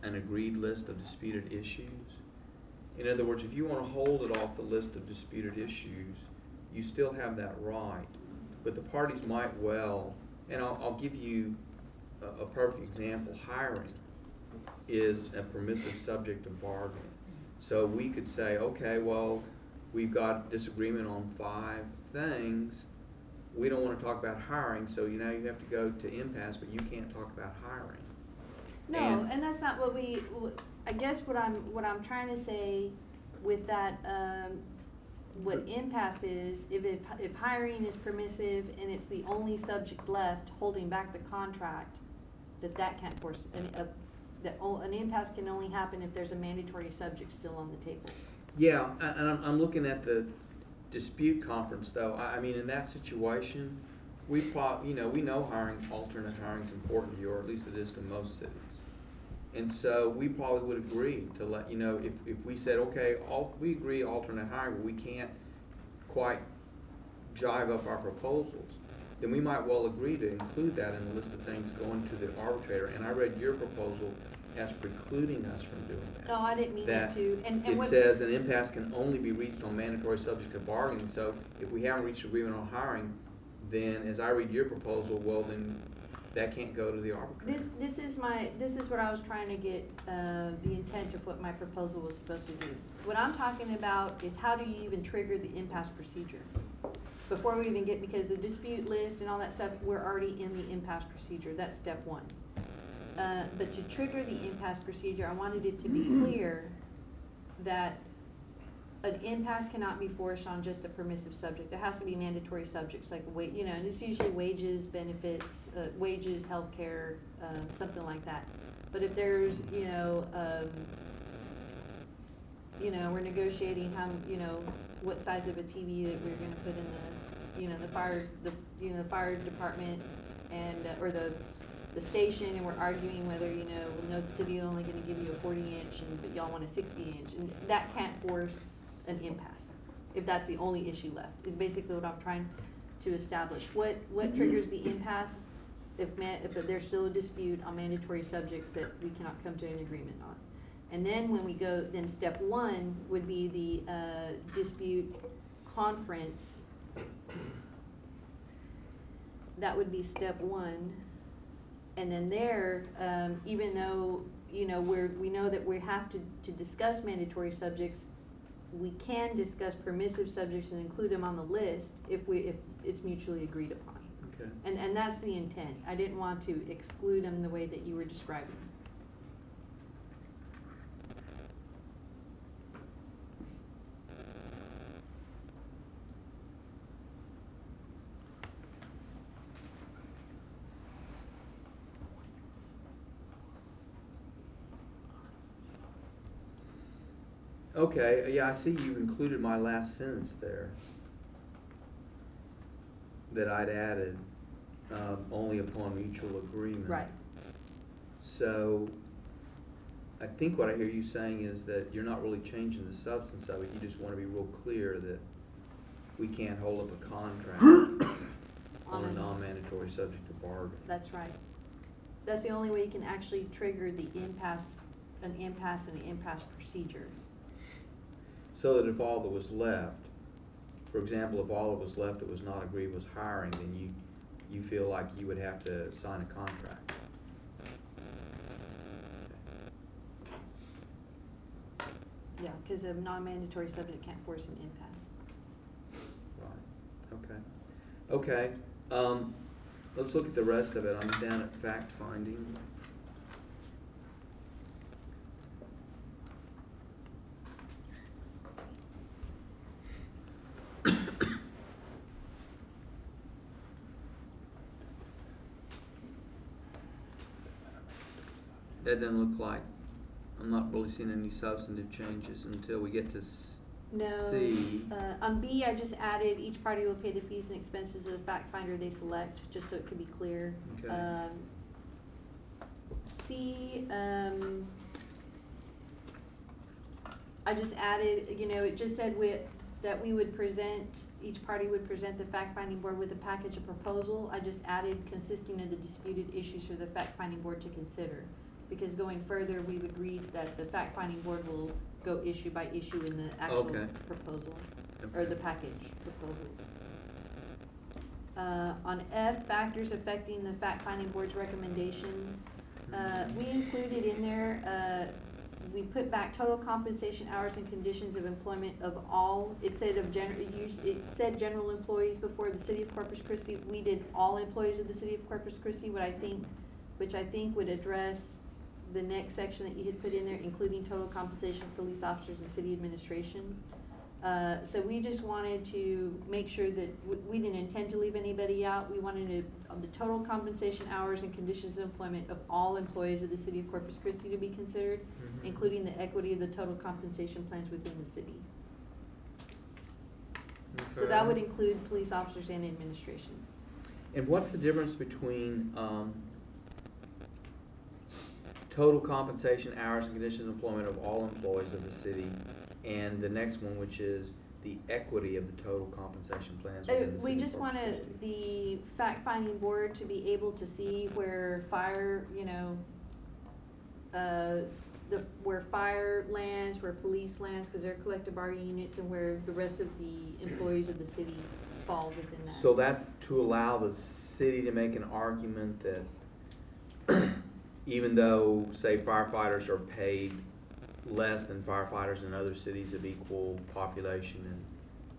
an agreed list of disputed issues. In other words, if you want to hold it off the list of disputed issues, you still have that right. But the parties might well, and I'll give you a perfect example, hiring. is a permissive subject of bargaining. So we could say, okay, well, we've got disagreement on 5 things. We don't wanna talk about hiring, so now you have to go to impasse, but you can't talk about hiring. No, and that's not what I guess what I'm trying to say with that, what impasse is, if hiring is permissive and it's the only subject left holding back the contract, that can't force, an impasse can only happen if there's a mandatory subject still on the table. Yeah, and I'm looking at the dispute conference though. I mean, in that situation, we know alternate hiring is important to you, or at least it is to most cities. And so we probably would agree to let, if we said, okay, we agree alternate hiring, but we can't quite jive up our proposals, then we might well agree to include that in the list of things going to the arbitrator. And I read your proposal as precluding us from doing that. No, I didn't mean that to. And It what, says an impasse can only be reached on mandatory subject of bargaining. So if we haven't reached agreement on hiring, then as I read your proposal, well then that can't go to the arbitrator. this is what I was trying to get, the intent of what my proposal was supposed to do. What I'm talking about is how do you even trigger the impasse procedure? Before we even get, because the dispute list and all that stuff, we're already in the impasse procedure, that's step 1. But to trigger the impasse procedure, I wanted it to be clear that an impasse cannot be forced on just a permissive subject. There has to be mandatory subjects like and it's usually wages, benefits, healthcare, something like that. But if there's, we're negotiating how, what size of a TV that we're gonna put in the fire department and, or the station, and we're arguing whether, the city only gonna give you a 40-inch but y'all want a 60-inch, and that can't force an impasse, if that's the only issue left, is basically what I'm trying to establish. What triggers the impasse if there's still a dispute on mandatory subjects that we cannot come to an agreement on. And then when we go, then step 1 would be the dispute conference. That would be step 1. And then there, even though, we know that we have to discuss mandatory subjects, we can discuss permissive subjects and include them on the list if it's mutually agreed upon. Okay. And that's the intent. I didn't want to exclude them the way that you were describing. Okay, yeah, I see you included my last sentence there that I'd added, only upon mutual agreement. Right. So I think what I hear you saying is that you're not really changing the substance of it, you just wanna be real clear that we can't hold up a contract on a non-mandatory subject to bargain. That's right. That's the only way you can actually trigger the impasse and the impasse procedure. So that if all that was left, for example, if all that was left that was not agreed was hiring, then you feel like you would have to sign a contract. Yeah, because a non-mandatory subject can't force an impasse. Right, okay. Okay, let's look at the rest of it. I'm down at fact finding. That doesn't look like, I'm not really seeing any substantive changes until we get to No. C. On B, I just added each party will pay the fees and expenses of the fact finder they select, just so it could be clear. Okay. C, I just added, it just said that we would present, each party would present the fact finding board with a package of proposal. I just added consisting of the disputed issues for the fact finding board to consider. Because going further, we've agreed that the fact finding board will go issue by issue in the actual Okay. proposal, Okay. or the package proposals. On F, factors affecting the fact finding board's recommendation, We included in there, we put back total compensation hours and conditions of employment of all, it said it said general employees before the city of Corpus Christi. We did all employees of the city of Corpus Christi, which I think would address the next section that you had put in there, including total compensation for police officers and city administration. So we just wanted to make sure that we didn't intend to leave anybody out. We wanted the total compensation hours and conditions of employment of all employees of the city of Corpus Christi to be considered, Mhm. including the equity of the total compensation plans within the city. So that Okay. would include police officers and administration. And what's the difference between, total compensation hours and conditions of employment of all employees of the city and the next one, which is the equity of the total compensation plans within the city We of just Corpus wanna, Christi? the fact-finding board to be able to see where fire, where fire lands, where police lands, cause they're collective bargaining units, and where the rest of the employees of the city fall within that. So that's to allow the city to make an argument that even though, say, firefighters are paid less than firefighters in other cities of equal population and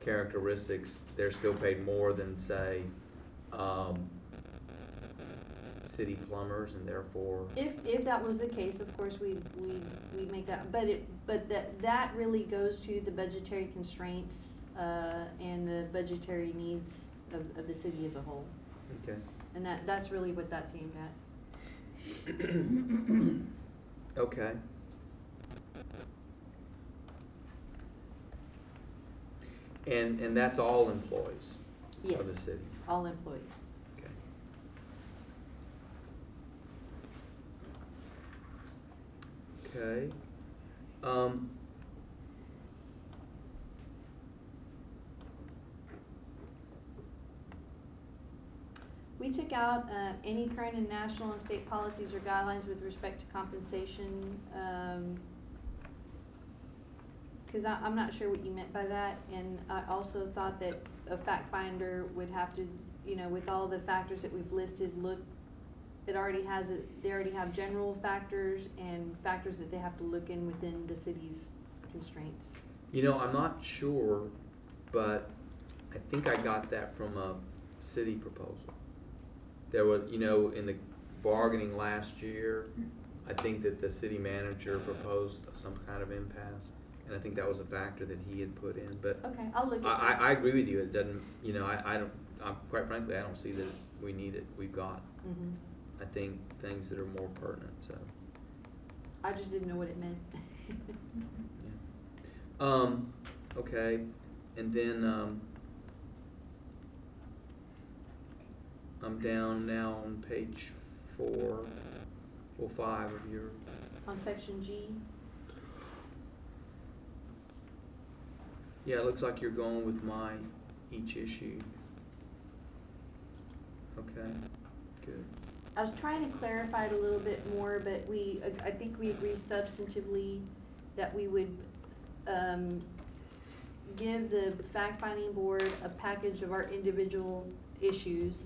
characteristics, they're still paid more than, say, city plumbers, and therefore. If that was the case, of course, we'd make that, but that really goes to the budgetary constraints, and the budgetary needs of the city as a whole. Okay. And that's really what that's aimed at. Okay. And that's all employees Yes, of the city? all employees. Okay. Okay. We took out, any current and national and state policies or guidelines with respect to compensation, cause I'm not sure what you meant by that, and I also thought that a fact finder would have to, with all the factors that we've listed, they already have general factors and factors that they have to look in within the city's constraints. I'm not sure, but I think I got that from a city proposal. There was, in the bargaining last year, I think that the city manager proposed some kind of impasse, and I think that was a factor that he had put in, but Okay, I'll look at that. I agree with you, it doesn't, quite frankly, I don't see that we need it, we've got, Mhm. I think, things that are more pertinent, so. I just didn't know what it meant. Yeah. Okay, and then, I'm down now on page 5 of your, On section G, yeah, it looks like you're going with each issue. Okay, good. I was trying to clarify it a little bit more, but I think we agreed substantively that we would, give the fact-finding board a package of our individual issues,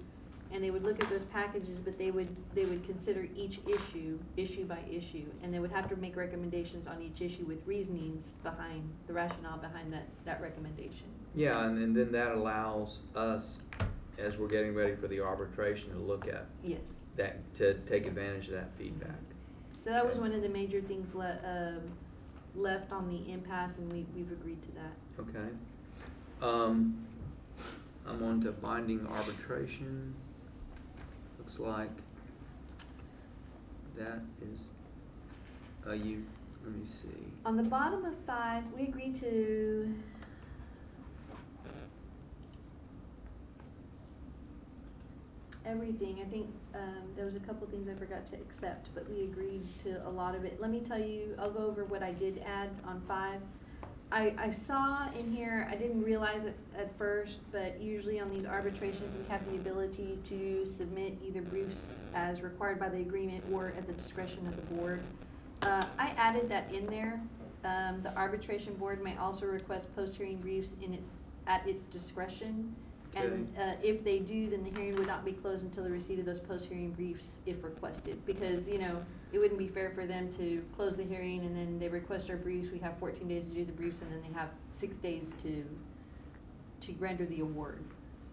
and they would look at those packages, but they would consider each issue by issue, and they would have to make recommendations on each issue with reasonings behind, the rationale behind that recommendation. Yeah, and then that allows us, as we're getting ready for the arbitration, to look at Yes. that, to take advantage of that feedback. So that was Okay. one of the major things left on the impasse, and we've agreed to that. Okay. I'm on to binding arbitration. Looks like that is, let me see. On the bottom of 5, we agreed to everything. I think, there was a couple things I forgot to accept, but we agreed to a lot of it. Let me tell you, I'll go over what I did add on 5. I saw in here, I didn't realize it at first, but usually on these arbitrations, we have the ability to submit either briefs as required by the agreement or at the discretion of the board. I added that in there. The arbitration board may also request post-hearing briefs at its discretion. And, if they do, then the hearing would not be closed until the receipt of those post-hearing briefs if requested. Because, you know, it wouldn't be fair for them to close the hearing and then they request our briefs, we have 14 days to do the briefs, and then they have 6 days to render the award.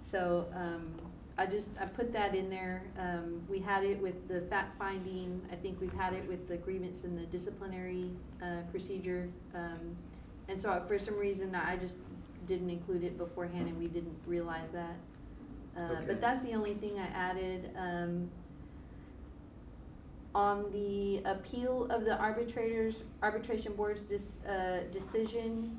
So, I put that in there. We had it with the fact finding. I think we've had it with the grievance and the disciplinary, procedure. And so for some reason, I just didn't include it beforehand and we didn't realize that. Okay. But that's the only thing I added. On the appeal of the arbitration board's decision,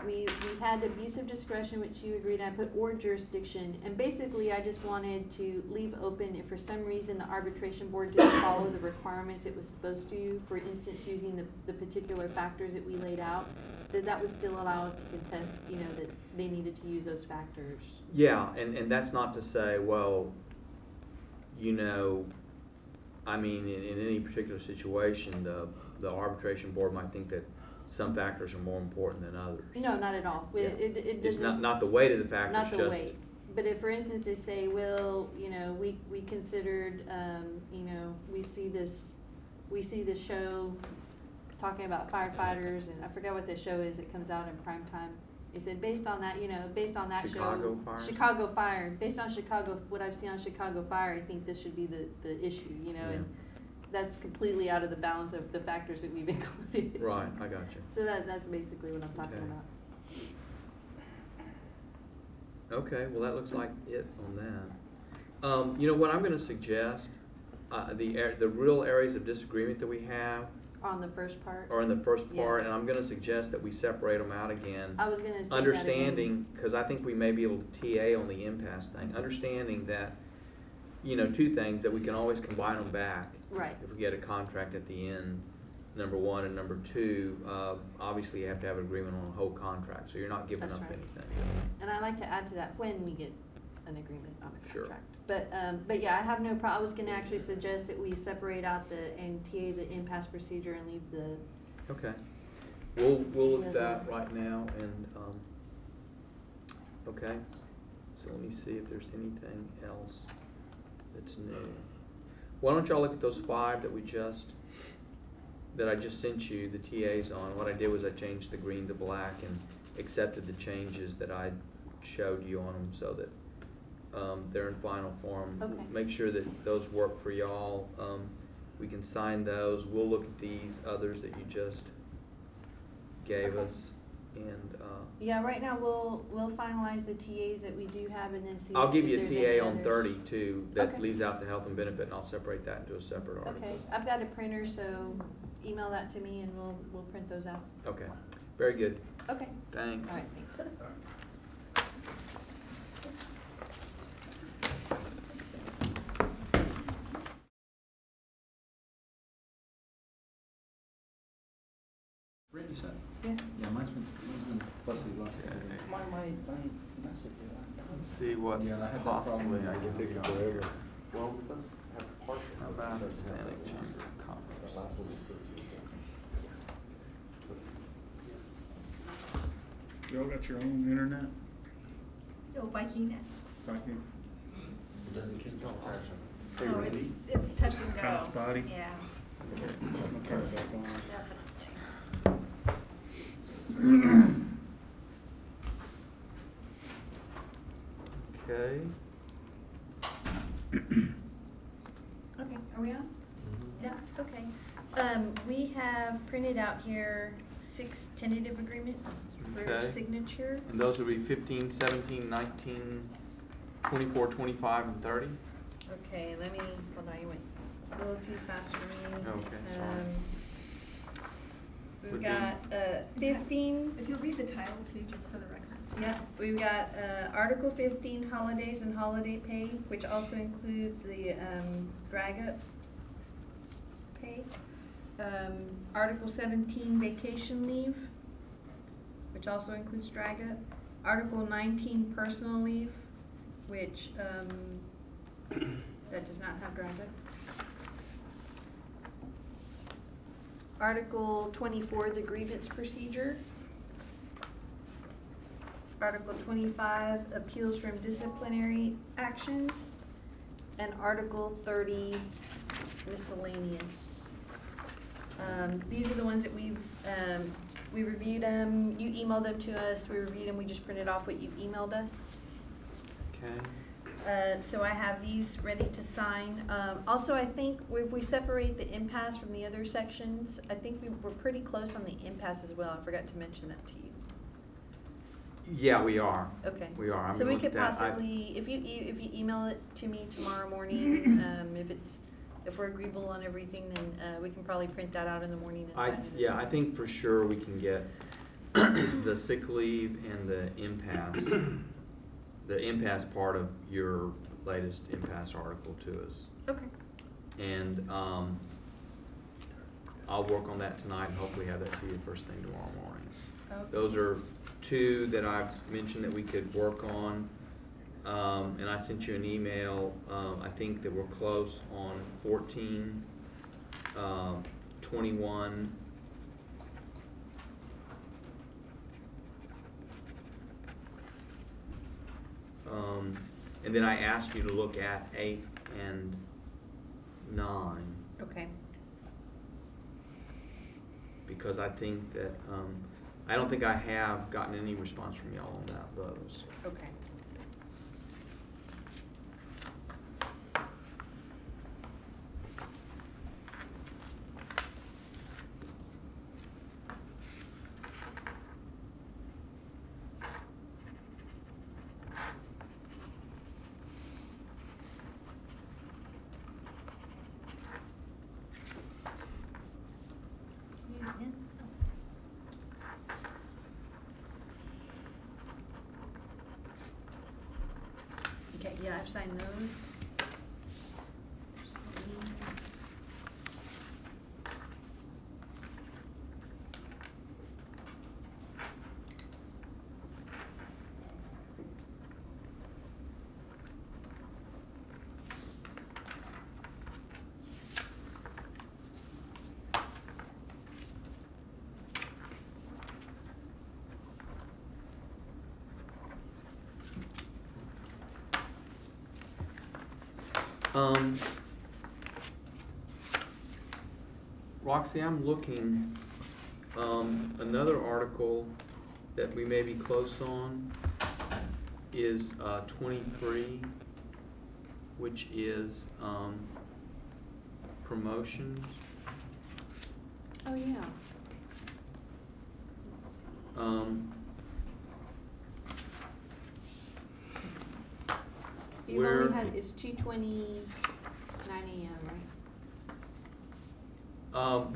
we had abuse of discretion, which you agreed, I put or jurisdiction, and basically I just wanted to leave open if for some reason the arbitration board didn't follow the requirements it was supposed to, for instance, using the particular factors that we laid out, that would still allow us to contest, you know, that they needed to use those factors. Yeah, and that's not to say, well, you know, I mean, in any particular situation, the arbitration board might think that some factors are more important than others. No, not at all. Yeah. It It's doesn't. not the weight of the factors, Not the just. weight, but if, for instance, they say, well, you know, we considered, you know, we see this show talking about firefighters, and I forgot what the show is, it comes out in prime time. They said, based on that, you know, based on that show. Chicago Fire? Chicago Fire, based on Chicago, what I've seen on Chicago Fire, I think this should be the issue, you know, and that's completely out of the bounds of the factors that we've included. Right, I got you. So that's basically what I'm talking Okay. about. Okay, well, that looks like it on that. You know, what I'm gonna suggest, the real areas of disagreement that we have On the first part. are in the first part, Yeah. and I'm gonna suggest that we separate them out again. I was gonna say that again. Understanding, because I think we may be able to TA on the impasse thing, understanding that, you know, two things, that we can always combine them back. Right. If we get a contract at the end, number one, and number two, obviously you have to have an agreement on the whole contract, so you're not giving That's up right. anything. And I like to add to that when we get an agreement on a Sure. contract. But yeah, I have no I was gonna actually suggest that we separate out and TA the impasse procedure and leave the, Okay, we'll look Yeah, at that right now, and, okay, so let me see if there's anything else that's new. Why don't y'all look at those 5 that I just sent you the TAs on. What I did was I changed the green to black and accepted the changes that I showed you on them, so that they're in final form. Okay. Make sure that those work for y'all. We can sign those. We'll look at these others that you just gave Okay. us, and yeah, right now we'll finalize the TAs that we do have and then see I'll give if you a there's TA any on others. 30 too, that Okay. leaves out the health and benefit, and I'll separate that into a separate article. Okay, I've got a printer, so email that to me and we'll print those out. Okay, very good. Okay, Thanks. all right, thanks. Randy said. Yeah. Yeah, mine's been fussy last couple of days. Mine, Let's see what Yeah, I had that possibly problem. I can Take do. it forever. Well, it does have partial. How about Hispanic Chamber of The Commerce? last one was 13. Y'all got your own internet? Oh, Viking. Viking? Doesn't keep on crashing. Oh, it's touch and go. Kind of spotty? Yeah, I'm gonna turn it back on. definitely. Okay. Okay, are we on? Yes. Okay. We have printed out here 6 tentative agreements for Okay. signature. And those would be 15, 17, 19, 24, 25, and 30? Okay, let me, hold on, you went a little too fast for me. Okay, sorry. We've Would be- got, 15. If you'll read the title too, just for the record. Yeah, we've got, Article 15, holidays and holiday pay, which also includes the, drag-up pay. Article 17, vacation leave, which also includes drag-up. Article 19, personal leave, which, that does not have drag-up. Article 24, the grievance procedure. Article 25, appeals from disciplinary actions, and Article 30, miscellaneous. These are the ones that we reviewed them, you emailed them to us, we reviewed them, we just printed off what you emailed us. Okay. So I have these ready to sign. Also, I think if we separate the impasse from the other sections, I think we're pretty close on the impasse as well. I forgot to mention that to you. Yeah, we are. Okay. We are. I'm So we gonna could look at that. possibly, if you email it to me tomorrow morning, if we're agreeable on everything, then we can probably print that out in the morning and sign it as well. I think for sure we can get the sick leave and the impasse part of your latest impasse article to us. Okay. And I'll work on that tonight and hopefully have that to you first thing tomorrow morning. Okay. Those are two that I've mentioned that we could work on. And I sent you an email, I think that we're close on 14, 21. And then I asked you to look at 8 and 9. Okay. Because I think that, I don't think I have gotten any response from y'all on those. Okay. Okay, yeah, I've signed those. Roxy, I'm looking, another article that we may be close on is 23, which is promotions. Oh, yeah. You've Where- only had, it's 2:29 a.m., right?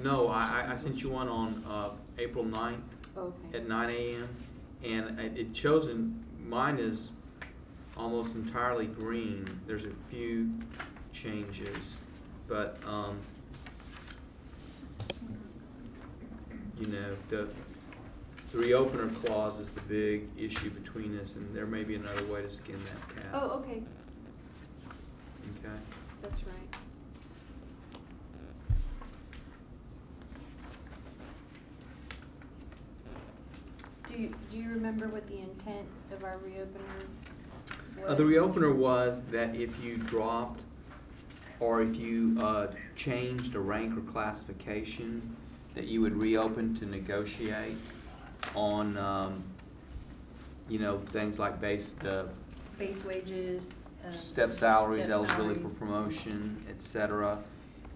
No, I sent you one on April 9th Okay. at 9 a.m. and it shows mine is almost entirely green. There's a few changes, but you know, the reopener clause is the big issue between us, and there may be another way to skin that cat. Oh, okay, Okay. that's right. Do you remember what the intent of our reopener was? The reopener was that if you dropped or if you changed a rank or classification, that you would reopen to negotiate on, you know, things like base wages. step salaries, step eligibility for salaries. promotion, et cetera.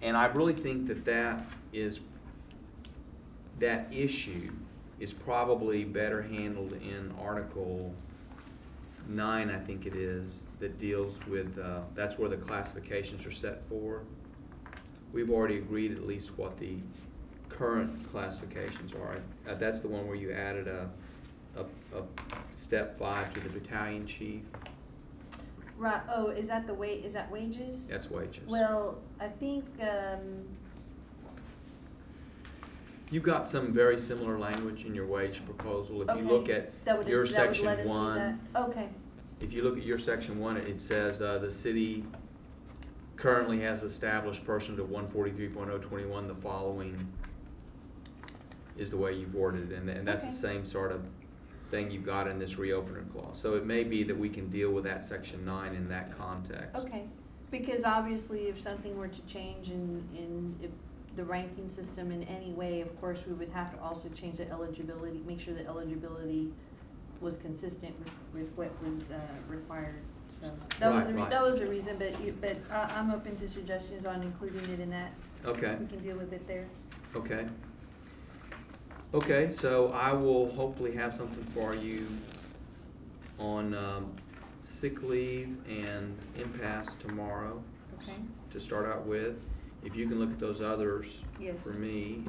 And I really think that issue is probably better handled in Article 9, I think it is, that deals with, that's where the classifications are set for. We've already agreed at least what the current classifications are. That's the one where you added a step 5 to the battalion chief. Right, oh, is that is that wages? That's wages. Well, I think, You've got some very similar language in your wage proposal. If you look at your section 1, Okay, if you look at your section 1, it says the city currently has established pursuant to 143.021, the following is the way you've worded it, and that's the Okay. same sort of thing you've got in this reopener clause. So it may be that we can deal with that section 9 in that context. Okay, because obviously if something were to change in if the ranking system in any way, of course, we would have to also change the eligibility, make sure the eligibility was consistent with what was required. So that was Right, that was the reason, but I'm open to suggestions on including it in that. Okay. We can deal with it there. Okay. Okay, so I will hopefully have something for you on sick leave and impasse tomorrow. Okay. To start out with. If you can look at those others Yes. for me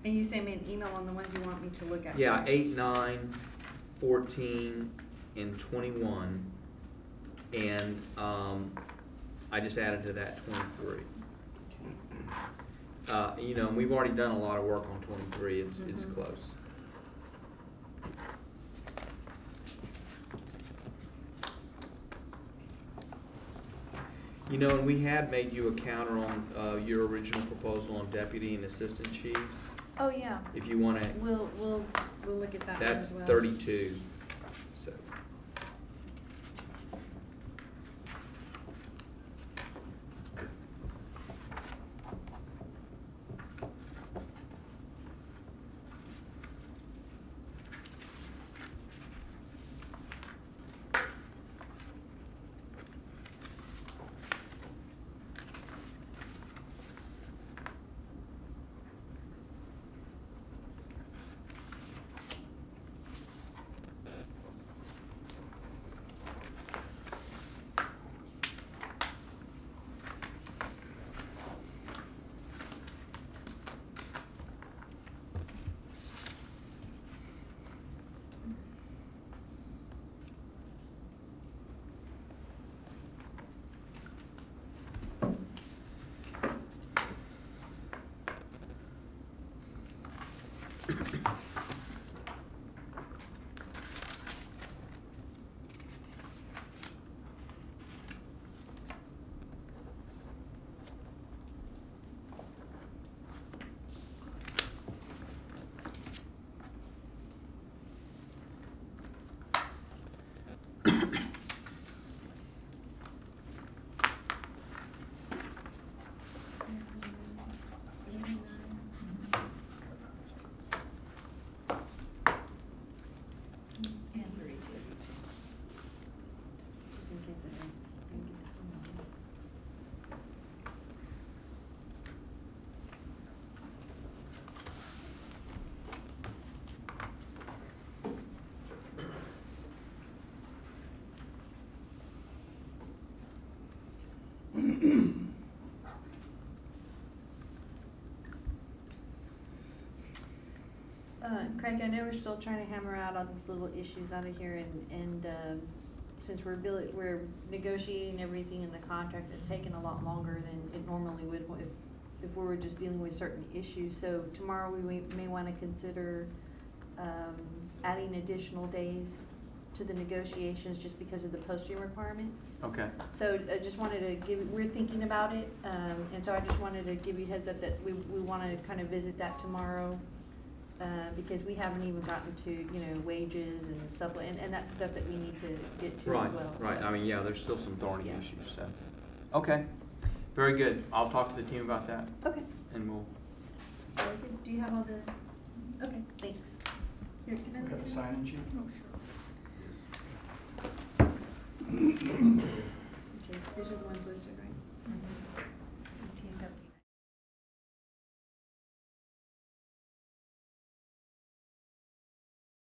And you send me an email on the ones you want me to look at. yeah, 8, 9, 14, and 21. And I just added to that 23. You know, we've already done a lot of work on 23. It's Mhm. close. You know, and we had made you a counter on your original proposal on deputy and assistant chiefs. Oh, yeah. If you want to, We'll look at that one that's as well. 32. So. And 32. Just in case I didn't get the phone. Craig, I know we're still trying to hammer out all these little issues out of here, and since we're negotiating everything in the contract, it's taken a lot longer than it normally would if we were just dealing with certain issues. So tomorrow we may want to consider adding additional days to the negotiations just because of the posting requirements. Okay. So I just wanted to we're thinking about it, and so I just wanted to give you a heads up that we want to kind of visit that tomorrow, because we haven't even gotten to, you know, wages and stuff, and that's stuff that we need to get to Right, as well. right. so. I mean, yeah, there's still some thorny Yeah. issues, so. Okay, very good. I'll talk to the team about that, Okay. and we'll, Very good. Do you have all the, okay, thanks. Here, can I look Got the at sign-in that? sheet? Oh, sure. Okay, these are the ones listed, right?